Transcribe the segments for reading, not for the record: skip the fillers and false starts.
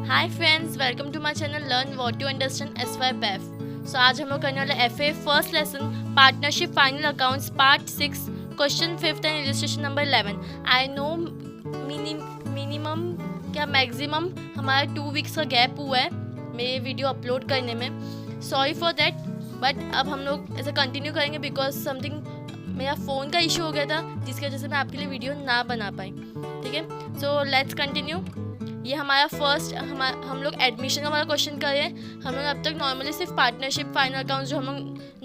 Hi friends, welcome to my channel learn what to understand SYPF। So आज हम लोग करने वाले FA first lesson partnership final accounts part 6 question 5th and illustration number 11। I know minimum क्या maximum हमारा 2 weeks का gap हुआ है मेरे वीडियो अपलोड करने में। सॉरी फॉर दैट, बट अब हम लोग ऐसे कंटिन्यू करेंगे बिकॉज समथिंग मेरा फ़ोन का इशू हो गया था जिसकी वजह से मैं आपके लिए वीडियो ना बना पाई। ठीक है, सो लेट्स कंटिन्यू। ये हमारा फर्स्ट हम लोग एडमिशन का हमारा क्वेश्चन कर रहे हैं। हम लोग अब तक नॉर्मली सिर्फ पार्टनरशिप फाइनल अकाउंट्स जो हम लोग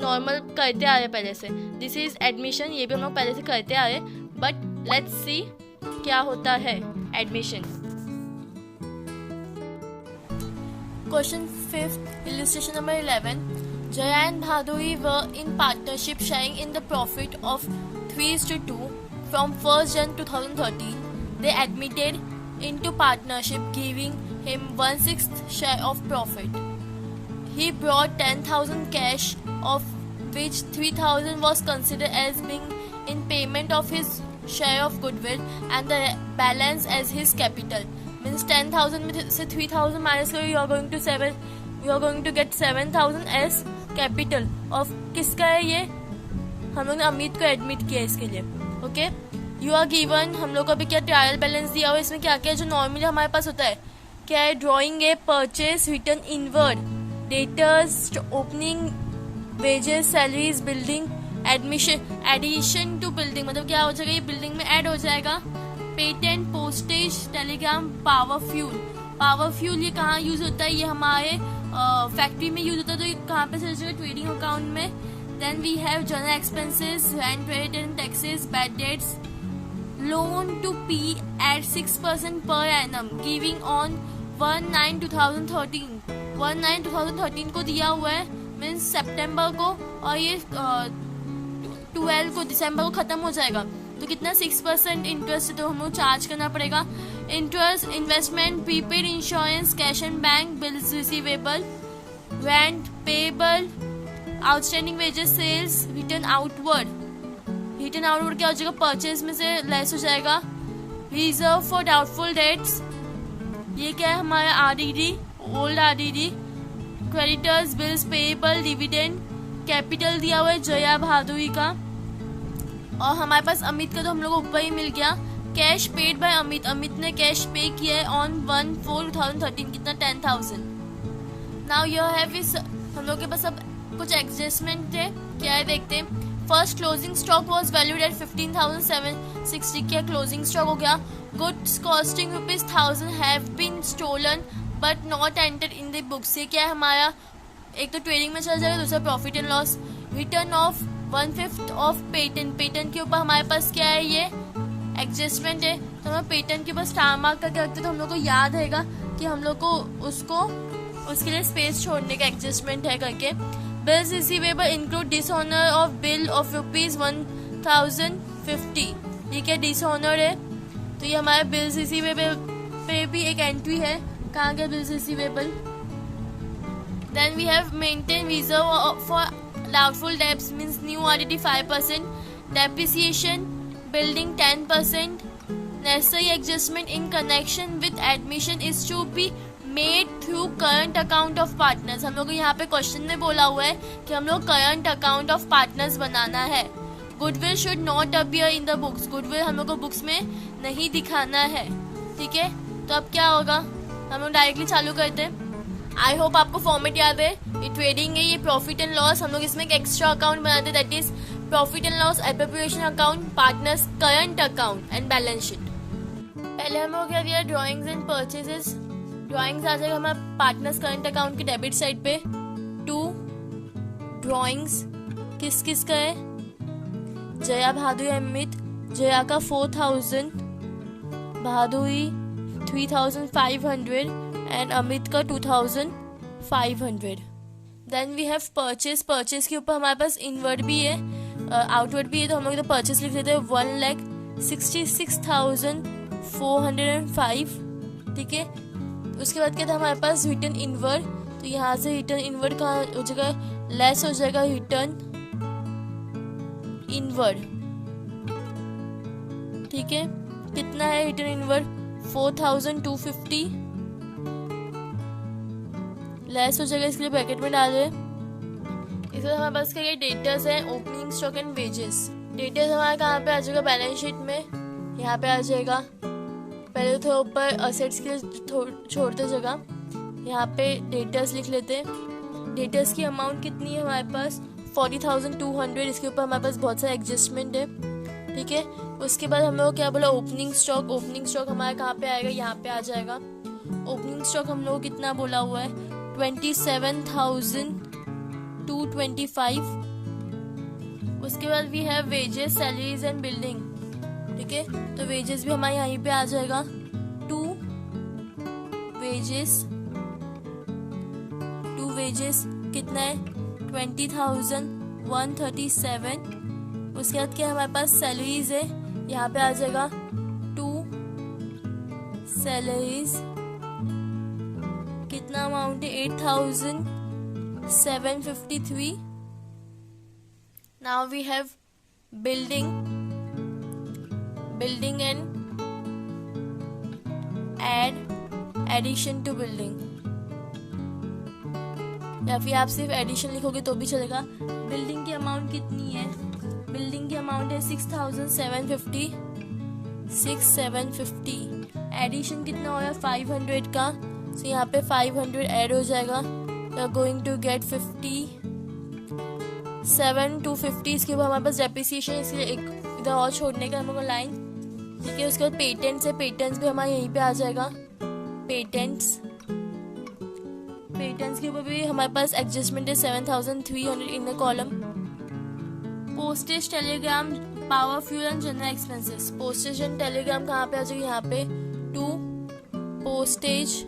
नॉर्मल करते आ रहे हैं पहले से, दिस इज़ एडमिशन, ये भी हम लोग पहले से करते आ रहे हैं। बट लेट्स सी क्या होता है admission. Question 5th illustration number 11। Jaya and Bhaduri were in partnership sharing in the profit of 3:2 from 1st Jan 2013. They admitted into partnership, giving him 1/6 share of profit. He brought 10,000 cash, of which 3,000 was considered as being in payment of his share of goodwill and the balance as his capital. Means 10,000 में से 3,000 minus करो, you are going to get 7,000 as capital of किसका है ये? हम लोग ने अमित को एडमिट किया इसके लिए। ओके, यू आर गिवन, हम लोग को अभी क्या ट्रायल बैलेंस दिया हुआ है, इसमें क्या क्या जो नॉर्मली हमारे पास होता है क्या है? Drawing a purchase return inward, debtors, opening, wages, salaries, building, addition to building, मतलब क्या हो जाएगा? ये बिल्डिंग में ऐड हो जाएगा। Patent, postage, Telegram, power fuel ये कहाँ यूज होता है? ये हमारे फैक्ट्री में यूज होता है, तो ये कहाँ पे चल जाएगा? ट्रेडिंग अकाउंट में। Then we have general expenses, rent, patent, taxes, bad debts, loan to P at 6% per annum, giving on 1/9/2013। 1/9/2013 को दिया हुआ है, मीन्स सितंबर को, और ये 12 को दिसंबर को खत्म हो जाएगा। तो कितना? 6% इंटरेस्ट तो हमको चार्ज करना पड़ेगा। Interest, investment, prepaid insurance, cash and bank, bills receivable, rent payable, outstanding wages, sales, return outward क्या हो जाएगा? परचेज में से लेस हो जाएगा। रिजर्व फॉर डाउटफुल डेट्स, ये क्या है? हमारा RDD, old RDD, creditors, bills payable, dividend, capital दिया हुआ है जया भादुरी का, और हमारे पास अमित का तो हम लोग को ऊपर ही मिल गया। कैश पेड बाय अमित ने कैश पे किया है ऑन 1/4/2013, कितना? 10,000। नाउ यू हैव इस, हम लोग के पास अब कुछ एडजस्टमेंट है, क्या है देखते हैं। First closing stock was valued at 15,760, क्या क्लोजिंग स्टॉक हो गया? Goods costing ₹1,000 have been stolen but not entered in the books, ये क्या है हमारा? एक तो ट्रेडिंग में चल जाएगा, दूसरा profit and loss. Return of 1/5 of patent के ऊपर हमारे पास क्या है? ये एडजस्टमेंट है, तो हम पेटेंट के ऊपर स्टार मार्क करके रखते तो हम लोग को याद रहेगा कि हम लोग को उसके लिए स्पेस छोड़ने का एडजस्टमेंट है करके। Bills receivable include dishonour of bill of ₹1,050, ये क्या डिसऑनर है? तो ये हमारे बिल्स रिसीवेबल पे भी एक एंट्री है, कहाँ गया bills receivable. Then we have maintain reserve for doubtful debts, means new RDD 5%, depreciation, building 10%, necessary adjustment in connection with admission is to be made through current account of partners. हम लोग को यहाँ पे question में बोला हुआ है कि हम लोग करंट अकाउंट ऑफ पार्टनर्स बनाना है। Goodwill should not appear in the books, goodwill हम लोग को बुक्स में नहीं दिखाना है। ठीक है, तो अब क्या होगा? हम लोग डायरेक्टली चालू करते हैं। आई होप आपको फॉर्मेट याद है। ये ट्रेडिंग है, ये प्रॉफिट एंड लॉस, हम लोग इसमें एक एक्स्ट्रा अकाउंट बनाते हैं, that is profit and loss appropriation account, partners current account and balance sheet. पहले हम लोग क्या दिया? Drawings and purchases. ड्रॉइंग्स आ जाएगा हमारे पार्टनर्स करंट अकाउंट के डेबिट साइड पे। 2 ड्रॉइंग्स किस किस का है? जया भादुरी अमित, जया का 4,000, भादुरी 3,500 एंड अमित का 2,500। देन वी हैव परचेज के ऊपर हमारे पास इनवर्ड भी है, आउटवर्ड भी है, तो हम लोग तो परचेज लिख देते हैं 1,66,405। ठीक है, उसके बाद क्या था हमारे पास? रिटर्न इनवर्ड, तो यहाँ से रिटर्न इनवर्ड कहाँ हो जाएगा? लेस हो जाएगा रिटर्न इनवर्ड। ठीक है, कितना है रिटर्न इनवर्ड? 4,250 लेस हो जाएगा, इसके लिए ब्रैकेट में डाल रहे। इसके बाद हमारे पास क्या ये डेटर्स है, opening stock and wages. Debtors हमारे कहाँ पे आ जाएगा, बैलेंस शीट में यहाँ पे आ जाएगा। पहले तो ऊपर असेट्स के लिए छोड़ते जगह, यहाँ पे डेटर्स लिख लेते हैं। डेटर्स की अमाउंट कितनी है हमारे पास 40,200। इसके ऊपर हमारे पास बहुत सारे एडजस्टमेंट है, ठीक है। उसके बाद हम लोग क्या बोला, ओपनिंग स्टॉक। ओपनिंग स्टॉक हमारे कहाँ पे आएगा, यहाँ पे आ जाएगा। ओपनिंग स्टॉक हम लोग कितना बोला हुआ है 27,225। उसके बाद we have wages, salaries and building, ठीक है। तो वेजेस भी हमारे यहीं पे आ जाएगा। टू वेजेस कितना है 20,137। उसके बाद क्या हमारे पास सैलरीज है, यहाँ पे आ जाएगा। टू सैलरीज कितना अमाउंट है 8,753। Now we have building and addition to building, या फिर आप सिर्फ एडिशन लिखोगे तो भी चलेगा। बिल्डिंग की अमाउंट कितनी है, बिल्डिंग की अमाउंट है 6,750। एडिशन कितना हो रहा है 500 का, तो यहाँ पे 500 ऐड हो जाएगा। We are going to get 57,250। इसके बाद हमारे पास डेप्रिसिएशन, इसलिए एक इधर और छोड़ने का हमको लाइन, ठीक है। उसके बाद पेटेंट्स है, पेटेंट्स भी हमारे यहीं पे आ जाएगा। पेटेंट्स के ऊपर भी हमारे पास एडजस्टमेंट है 7,300 in the column. Postage, Telegram, power, fuel and general expenses. Postage and Telegram कहाँ पे आ जाएगा, यहाँ पे। टू पोस्टेज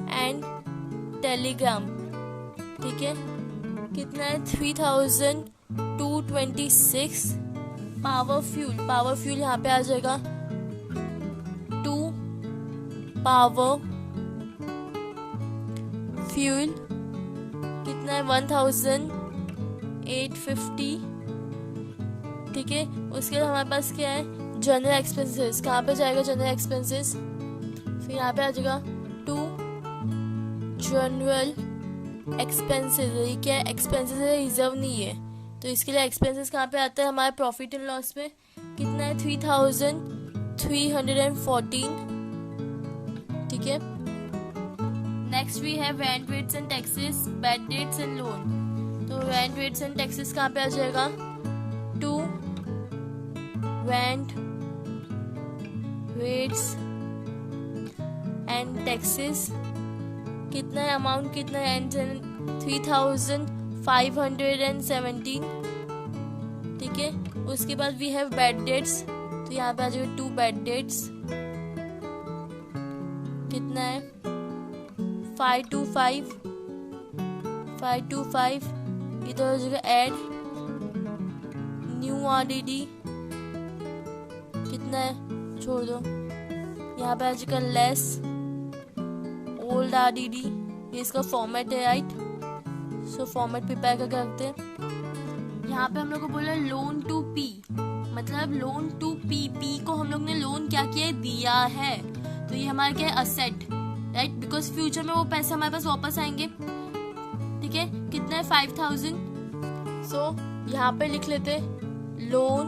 एंड टेलीग्राम, ठीक है। कितना है 3,226। पावर फ्यूल यहाँ पे आ जाएगा। टू पावर फ्यूल कितना है 1,850, ठीक है। उसके बाद हमारे पास क्या है जनरल एक्सपेंसेस। कहाँ पे जाएगा जनरल एक्सपेंसेस, फिर यहाँ पे आ जाएगा। टू जनरल एक्सपेंसेस, ये क्या है एक्सपेंसेस है, रिजर्व नहीं है, तो इसके लिए एक्सपेंसेस कहाँ पे आता है हमारे प्रॉफिट एंड लॉस में। कितना है 3,314, ठीक है। Next we have rent, rates and taxes, bad debts and loan. तो रेंट, रेट्स एंड टैक्सेस कहाँ पे आ जाएगा। To rent, rates and taxes कितना है अमाउंट, कितना है 3,517, ठीक है। उसके बाद वी हैव बैड डेट्स, तो यहाँ पे आ जाएगा। टू बैड डेट्स कितना है 525। इधर हो जाएगा ऐड न्यू RDD कितना है, छोड़ दो। यहाँ पे आ जाएगा लेस ओल्ड RDD, ये इसका फॉर्मेट है, राइट। सो फॉर्मेट प्रिपेयर करके रखते हैं। यहाँ पे हम लोग को बोला लोन टू पी, मतलब लोन टू पी को हम लोग ने लोन क्या किया है, दिया है, तो ये हमारा क्या है असेट, राइट, बिकॉज फ्यूचर में वो पैसे हमारे पास वापस आएंगे, ठीक है। कितना है 5,000। सो यहाँ पे लिख लेते लोन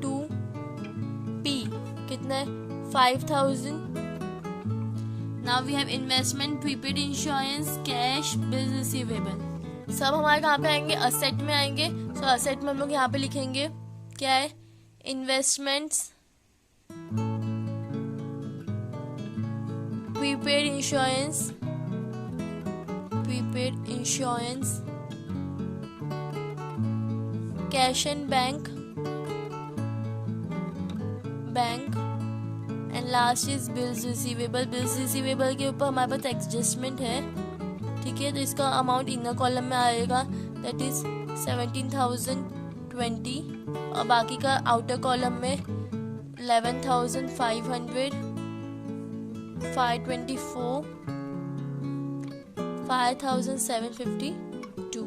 टू पी कितना है 5,000। Now we have investment, prepaid insurance, cash, bill receivable, सब हमारे कहाँ पे आएंगे, असेट में आएंगे। सो असेट में हम लोग यहाँ पे लिखेंगे क्या है, investments, prepaid insurance, cash and bank and last is bills receivable. Bills receivable के ऊपर हमारे पास एडजस्टमेंट है, ठीक है, तो इसका अमाउंट इनर कॉलम में आएगा, दैट इज 17,020, और बाकी का आउटर कॉलम में 11,500, 524, 5,752.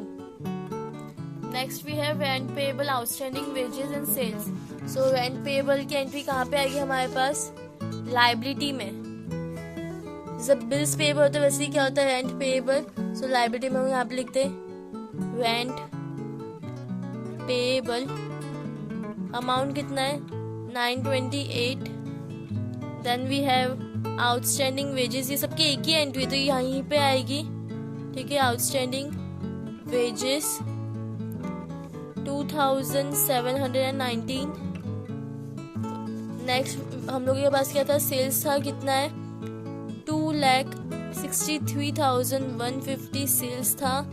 Next we have rent payable, outstanding wages and sales. So rent payable की एंट्री कहाँ पे आएगी हमारे पास, लाइबिलिटी में जब बिल्स पेबल होता है वैसे ही क्या होता है, रेंट पेबल। सो लाइबिलिटी में हम यहाँ पे लिखते रेंट पेबल। अमाउंट कितना है, 928। Then we have outstanding wages, ये सबकी एक ही एंट्री तो यहीं पे आएगी, ठीक है। Outstanding wages 2719। नेक्स्ट हम लोगों के पास क्या था, सेल्स था, कितना है 2,63,150 सेल्स था।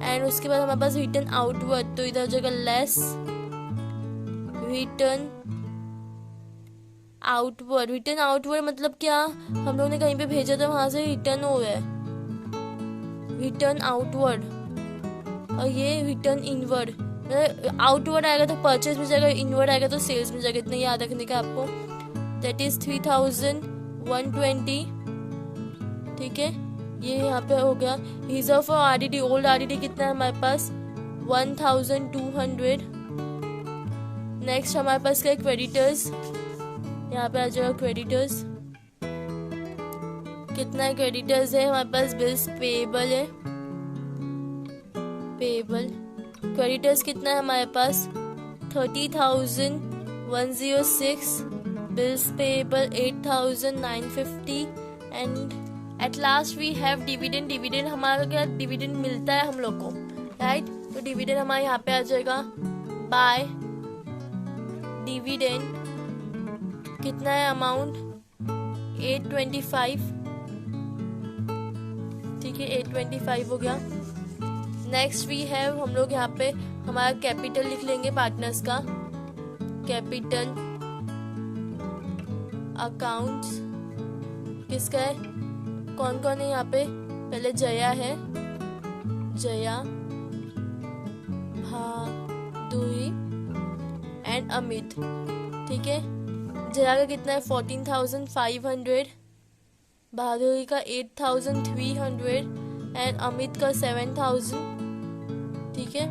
एंड उसके बाद हमारे पास रिटर्न आउटवर्ड, तो इधर जगह less return outward. Return outward मतलब क्या, हम लोग ने कहीं पे भेजा था वहां से रिटर्न हो गया, रिटर्न आउटवर्ड। और ये रिटर्न इनवर्ड, आउटवर्ड आएगा तो परचेज में जाएगा, इनवर्ड आएगा तो सेल्स में जाएगा। इतना याद रखने का आपको। दैट इज 3,120, ठीक है। ये यहाँ पे हो गया। Reserve for RDD, old RDD कितना है हमारे पास, 1,200। नेक्स्ट हमारे पास क्या है, क्रेडिटर्स। यहाँ पे आ जाएगा क्रेडिटर्स, कितना है क्रेडिटर्स है हमारे पास, बिल्स पेबल है, पेबल। क्रेडिटर्स कितना है हमारे पास, 30,106। Bills payable 8,950। And at last we have dividend. Dividend हमारा क्या, डिविडेंड मिलता है हम लोग को, राइट। तो डिविडेंड हमारे यहाँ पे आ जाएगा, बाय डिविडेंड कितना है अमाउंट, 825, ठीक है, 825 हो गया। नेक्स्ट वी हैव, हम लोग यहाँ पे हमारा कैपिटल लिख लेंगे पार्टनर्स का, कैपिटल अकाउंट्स किसका है, कौन कौन है यहाँ पे, पहले जया है, जया, भादुई एंड अमित, ठीक है। जया का कितना है 14,500, भादुई का 8,300 एंड अमित का 7,000, ठीक है।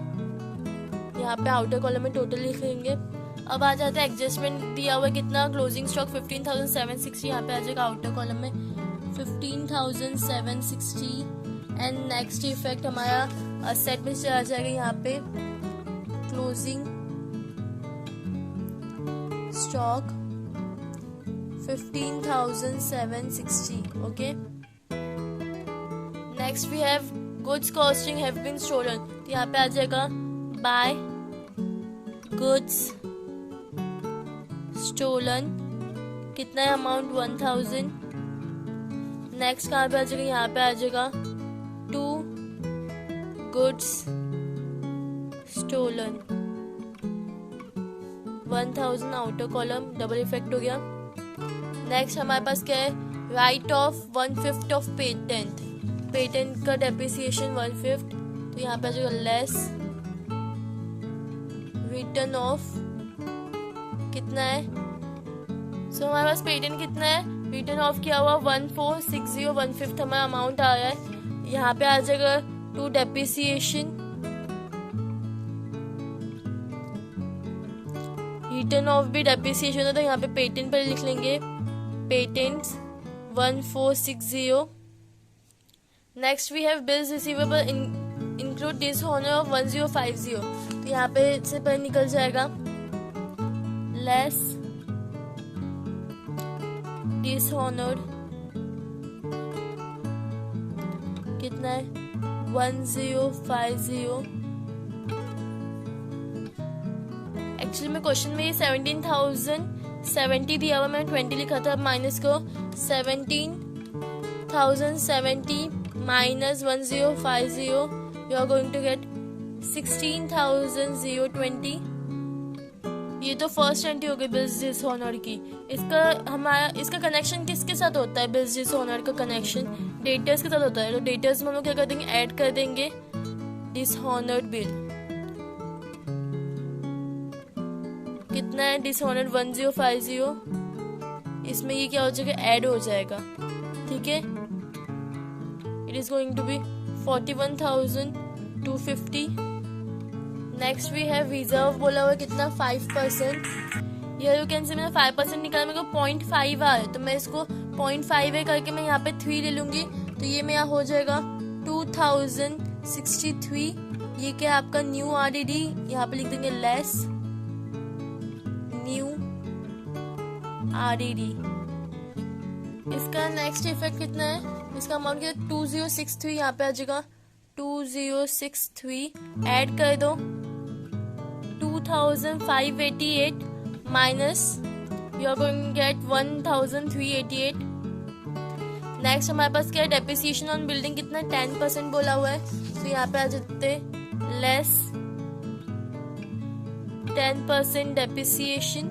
यहाँ पे आउटर कॉलम में टोटल लिख लेंगे। अब आ जाता है एडजस्टमेंट दिया हुआ कितना, क्लोजिंग स्टॉक 15,760, यहाँ पे आ जाएगा आउटर कॉलम में 15,760। एंड नेक्स्ट इफेक्ट हमारा असेट में चला जाएगा, यहाँ पे closing stock 15,760, okay. Next we have goods costing have been stolen, तो यहाँ पे आ जाएगा बाय गुड्स स्टोलन, कितना है अमाउंट 1,000। नेक्स्ट कहाँ पे आ जाएगा, यहाँ पे आ जाएगा to goods stolen 1,000 outer column, double effect हो गया। नेक्स्ट हमारे पास क्या है, write off 1/5 of patent, patent का डेप्रिसिएशन 1/5, तो यहाँ पे आ जाएगा लेस रिटर्न ऑफ कितना है, सो हमारे पास पेटेंट कितना है, रिटर्न ऑफ किया हुआ 1460, 1/5 हमारा अमाउंट आ रहा है। यहाँ पे आ जाएगा टू डेप्रिसिएशन, रिटर्न ऑफ भी डेप्रिसिएशन है, तो यहाँ पे पेटेंट पर लिख लेंगे patents 1460। Next we have bills receivable include dishonour of 1050, तो यहाँ पे से पर निकल जाएगा लेस डिसऑनर्ड कितना है 1050। एक्चुअली में क्वेश्चन में ये 17,070 दिया हुआ, मैंने 20 लिखा था। अब माइनस को 17,070 minus 1050, you are going to get 16,020। ये तो फर्स्ट एंट्री हो गई बिल्स डिसऑनर की। इसका कनेक्शन किसके साथ होता है, बिल्स डिसऑनर का कनेक्शन डेटर्स के साथ होता है। तो डेटर्स में हम लोग क्या कर देंगे, ऐड कर देंगे डिसऑनर्ड बिल, कितना है डिसऑनर्ड 1050, इसमें ये क्या हो जाएगा, ऐड हो जाएगा, ठीक है। It is going to be 41,250। Next we have reserve बोला हुआ कितना 5%, यू कैन से मैंने 5% निकाला, मेरे को 0.5 आ रहा है, तो मैं इसको 0.5 है करके मैं यहाँ पे 3 ले लूंगी, तो ये मेरा हो जाएगा 2063। ये क्या आपका न्यू आरडीडी, यहाँ पे लिख देंगे लेस न्यू आरडीडी। इसका नेक्स्ट इफेक्ट कितना है, इसका अमाउंट क्या है 2063, यहाँ पे आ जाएगा 2063, ऐड कर दो 2588 minus you are going get 1388। नेक्स्ट हमारे पास क्या है, डेप्रिसिएशन ऑन बिल्डिंग कितना 10% बोला हुआ है, तो यहाँ पे आ जाते लेस 10% डेप्रिसिएशन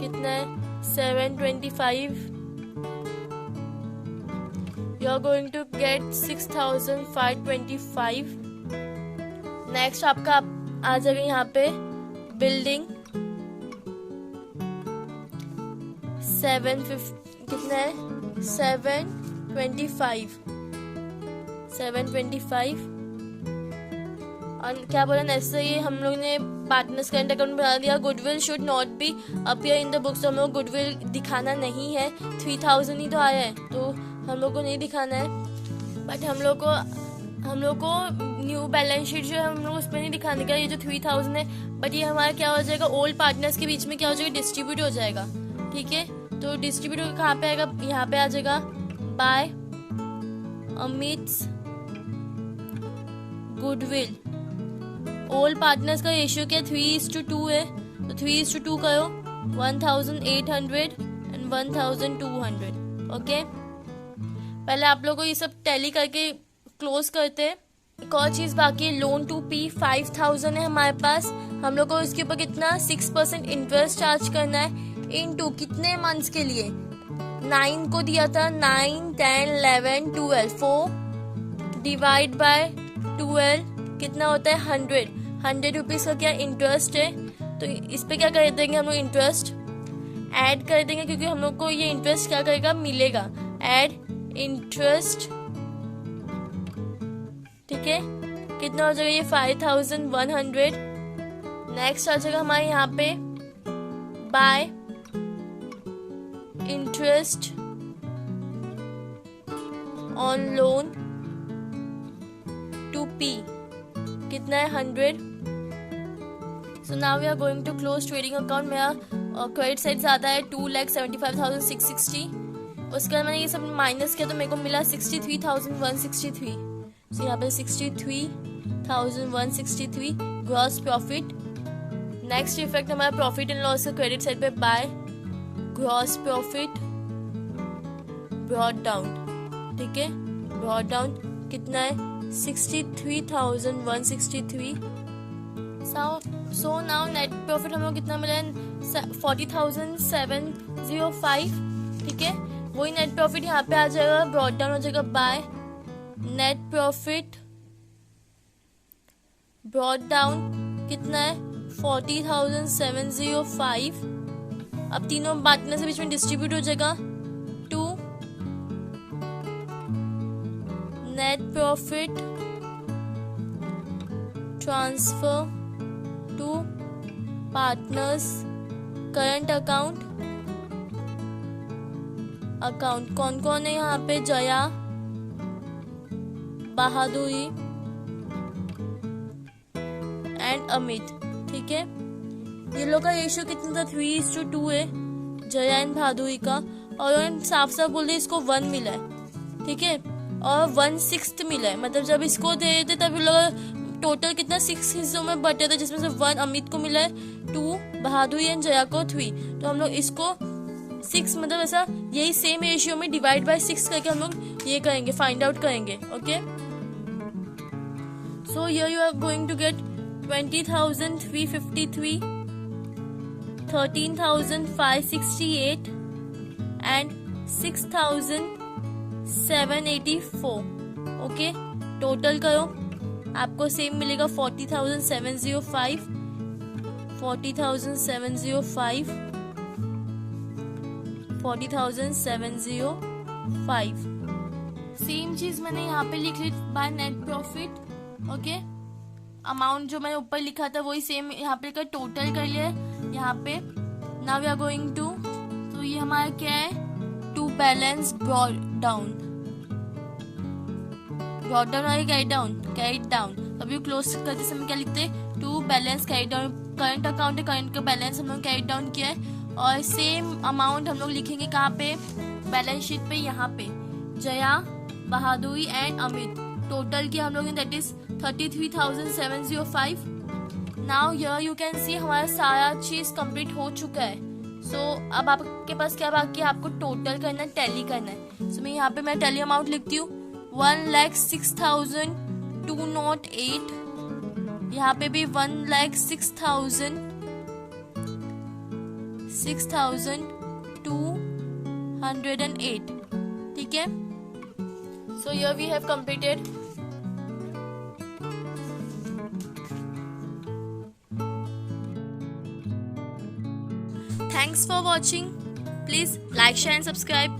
कितना है 725, you are going to get 6525। Next आपका आ जाएगा यहाँ पे बिल्डिंग 750 कितना है 725 और क्या बोला ऐसे ही हम लोग ने पार्टनर्स करंट अकाउंट बना दिया। Goodwill should not be appear in the books, तो हम लोग गुडविल दिखाना नहीं है, 3000 ही तो आया है तो हम लोग को नहीं दिखाना है। बट हम लोग को न्यू बैलेंस शीट जो है हम लोग उस पर नहीं दिखाने का, ये जो 3000 है, बट ये हमारा क्या हो जाएगा ओल्ड पार्टनर्स के बीच में क्या हो जाएगा डिस्ट्रीब्यूट हो जाएगा। ठीक है, तो डिस्ट्रीब्यूट कहाँ पे आएगा, यहाँ पे आ जाएगा बाय अमित्स गुडविल। ओल्ड पार्टनर्स का रेशियो क्या 3:2 है, तो 3:2 करो 1800 एंड 1200। ओके, पहले आप लोगों को ये सब टैली करके क्लोज करते हैं। एक और चीज बाकी है, लोन टू पी 5000 है हमारे पास, हम लोग को इसके ऊपर कितना 6% इंटरेस्ट चार्ज करना है, इनटू कितने मंथ्स के लिए 9 को दिया था, 9 10 11 12 4 डिवाइड बाय 12 कितना होता है 100 रुपीज का क्या इंटरेस्ट है। तो इस पे क्या कर देंगे हम लोग इंटरेस्ट ऐड कर देंगे, क्योंकि हम लोग को ये इंटरेस्ट क्या करेगा मिलेगा, ऐड इंटरेस्ट। ठीक है, कितना हो जाएगा ये 5100। नेक्स्ट आ जाएगा हमारे यहाँ पे by interest on loan to P कितना है 100। So now we are going to close trading account. मेरा क्रेडिट साइड आता है 2,75,660, उसके बाद मैंने ये सब माइनस किया तो मेरे को मिला 63,163। सो यहाँ पे 63,163 ग्रॉस प्रॉफिट। नेक्स्ट इफेक्ट हमारा प्रॉफिट एंड लॉस का क्रेडिट साइड पे by gross profit brought down. ठीक है, ब्रॉट डाउन कितना है 63,163। सो नाउ नेट प्रॉफिट हम लोग कितना मिला है 40,705। ठीक है, वही नेट प्रॉफिट यहाँ पे आ जाएगा, ब्रॉट डाउन हो जाएगा bye net profit brought down कितना है 40,705। अब तीनों पार्टनर के बीच में डिस्ट्रीब्यूट हो जाएगा to net profit transfer to partners current account. कौन कौन है यहाँ पे, जया, बहादुरी एंड अमित। ठीक है, ये लोग का रेशियो कितना था 3:2 है जया एंड बहादुरी का, और साफ साफ बोल रहे इसको 1 मिला है। ठीक है, और 1/6 मिला है, मतलब जब इसको दे थे तब ये लोग टोटल कितना 6 हिस्सों में बटे थे, जिसमें से 1 अमित को मिला है, 2 बहादुरी एंड जया को 3। तो हम लोग इसको 6 मतलब ऐसा यही सेम रेशियो में डिवाइड बाय 6 करके हम लोग ये करेंगे, फाइंड आउट करेंगे। Okay, so here you are going to get 20,353, 13,568 and 6,784। Okay, total करो आपको सेम मिलेगा 40,705, 40,705, 40,705। सेम चीज मैंने यहाँ पे लिख ली by net profit. Okay, amount जो मैंने ऊपर लिखा था वही सेम यहाँ पे टोटल कर लिया यहाँ पे now we are going to, तो ये हमारा क्या है, टू बैलेंस ब्रॉड डाउन और कैरी डाउन। अभी क्लोज करते समय क्या लिखते हैं, to balance carry down, current account है, करंट का बैलेंस हम लोग कैरी डाउन किया है, और सेम अमाउंट हम लोग लिखेंगे कहाँ पे, बैलेंस शीट पे, यहाँ पे जया, बहादुरी एंड अमित, टोटल किया हम लोग ने, that is 33,705। Now here you can see हमारा सारा चीज कंप्लीट हो चुका है। सो अब आपके पास क्या बाकी है, आपको टोटल करना है, टैली करना है। सो मैं यहाँ पे मैं टैली अमाउंट लिखती हूँ, 1,06,208, यहाँ पे भी 1,06,208, ठीक है। So here we have completed. Thanks for watching. Please like, share and subscribe.